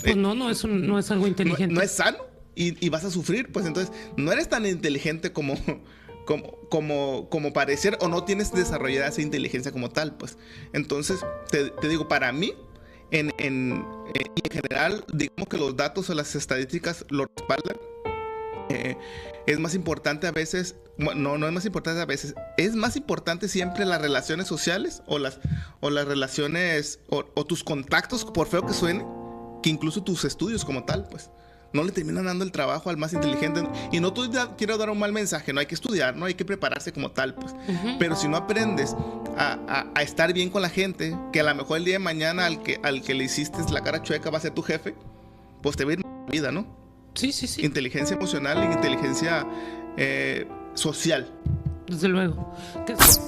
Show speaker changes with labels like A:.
A: Pues no es algo inteligente.
B: No es sano y vas a sufrir, pues entonces no eres tan inteligente como parecer, o no tienes desarrollada esa inteligencia como tal, pues. Entonces, te digo, para mí, y en general, digamos que los datos o las estadísticas lo respaldan. Es más importante a veces, bueno, no es más importante a veces, es más importante siempre las relaciones sociales o las relaciones o tus contactos, por feo que suene, que incluso tus estudios como tal, pues. No le terminan dando el trabajo al más inteligente. Y no quiero dar un mal mensaje, no hay que estudiar, no hay que prepararse como tal, pues. Pero si no aprendes a estar bien con la gente, que a lo mejor el día de mañana al que le hiciste la cara chueca va a ser tu jefe, pues te va a ir la vida, ¿no?
A: Sí, sí, sí.
B: Inteligencia emocional e inteligencia social.
A: Desde luego. ¿Qué es?